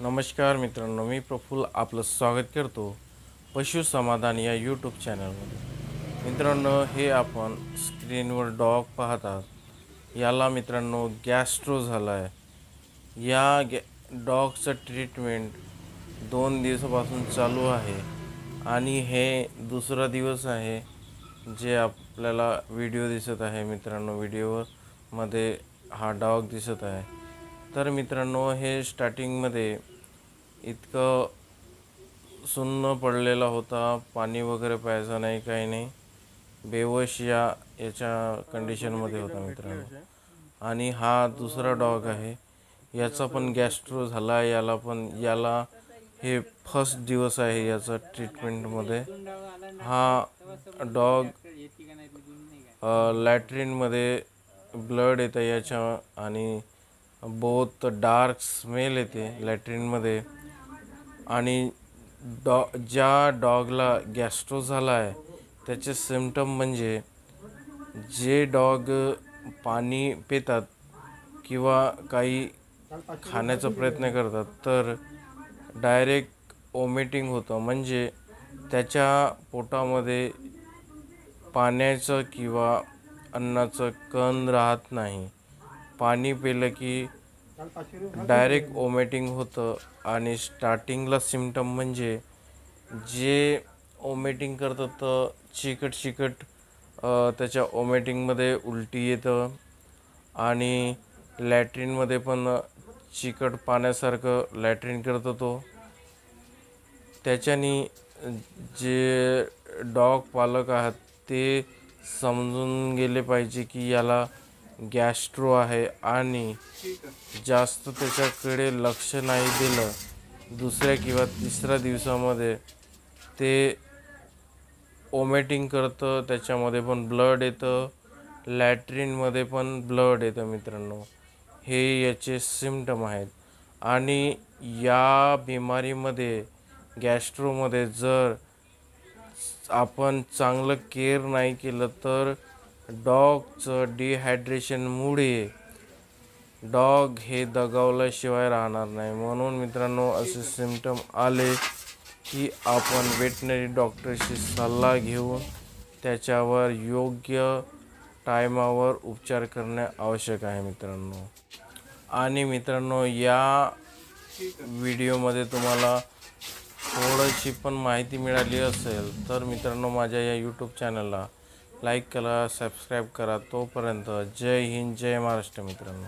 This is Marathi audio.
नमस्कार मित्रांनो, मी प्रफुल्ल आपलं स्वागत करतो पशु समाधान या यूट्यूब चॅनलमध्ये। मित्रांनो, हे आपण स्क्रीनवर डॉग पाहतात, याला मित्रांनो गॅस्ट्रो झाला आहे। या डॉगचं ट्रीटमेंट 2 दिवसापासून चालू आहे आणि हे दुसरा दिवस आहे जे आपल्याला व्हिडिओ दिसत आहे। मित्रांनो, व्हिडिओमध्ये हा डॉग दिसत आहे। तर मित्रांनो, हे स्टार्टिंगमध्ये इतकं सुन्न पडलेला होता, पाणी वगैरे प्यायचा नाही, काही नाही, बेहोश याच्या कंडिशनमध्ये होता मित्रांनो। आणि हा दुसरा डॉग आहे, याचा पण गॅस्ट्रो झाला। याला हे फर्स्ट दिवस आहे याचा ट्रीटमेंटमध्ये। हा डॉग लॅट्रिनमध्ये ब्लड येतं याच्या आणि बहुत डार्क स्मेल येते लॅट्रिनमध्ये। आणि ज्या डॉगला गॅस्ट्रो झाला आहे त्याचे सिम्पटम म्हणजे जे डॉग पाणी पितात किंवा काही खाण्याचा प्रयत्न करतात तर डायरेक्ट वॉमिटिंग होतं, म्हणजे त्याच्या पोटामध्ये पाण्याचं किंवा अन्नाचं कण राहत नाही। पाणी पिलं की डायरेक्ट वॉमिटिंग होतं। आणि स्टार्टिंगला सिम्पटम म्हणजे जे वॉमिटिंग करतं तर चिकट त्याच्या वॉमिटिंगमध्ये उलटी येतं आणि लॅट्रिनमध्ये पण चिकट पाण्यासारखं लॅट्रिन करतो तो। त्याच्यानी जे डॉग पालक आहेत ते समजून गेले पाहिजे की याला गॅस्ट्रो आहे आणि जास्त त्याच्याकडे लक्ष नाही दिलं, दुसऱ्या किंवा तिसऱ्या दिवसामध्ये ते वॉमिटिंग करतं, त्याच्यामध्ये पण ब्लड येतं, लॅट्रिनमध्ये पण ब्लड येतं मित्रांनो। हे याचे सिम्पटम आहेत। आणि या बिमारीमध्ये गॅस्ट्रोमध्ये जर आपण चांगलं केअर नाही केलं तर डॉगचं डिहायड्रेशनमुळे डॉग हे दगावल्याशिवाय राहणार नाही। म्हणून मित्रांनो, असे सिम्पटम आले की आपण वेटनरी डॉक्टरशी सल्ला घेऊन त्याच्यावर योग्य टायमावर उपचार करणे आवश्यक आहे मित्रांनो। आणि मित्रांनो, या व्हिडिओमध्ये तुम्हाला थोडीशी पण माहिती मिळाली असेल तर मित्रांनो, माझ्या या यूट्यूब चॅनलला लाईक करा, सबस्क्राईब करा। तोपर्यंत जय हिंद, जय महाराष्ट्र मित्रांनो।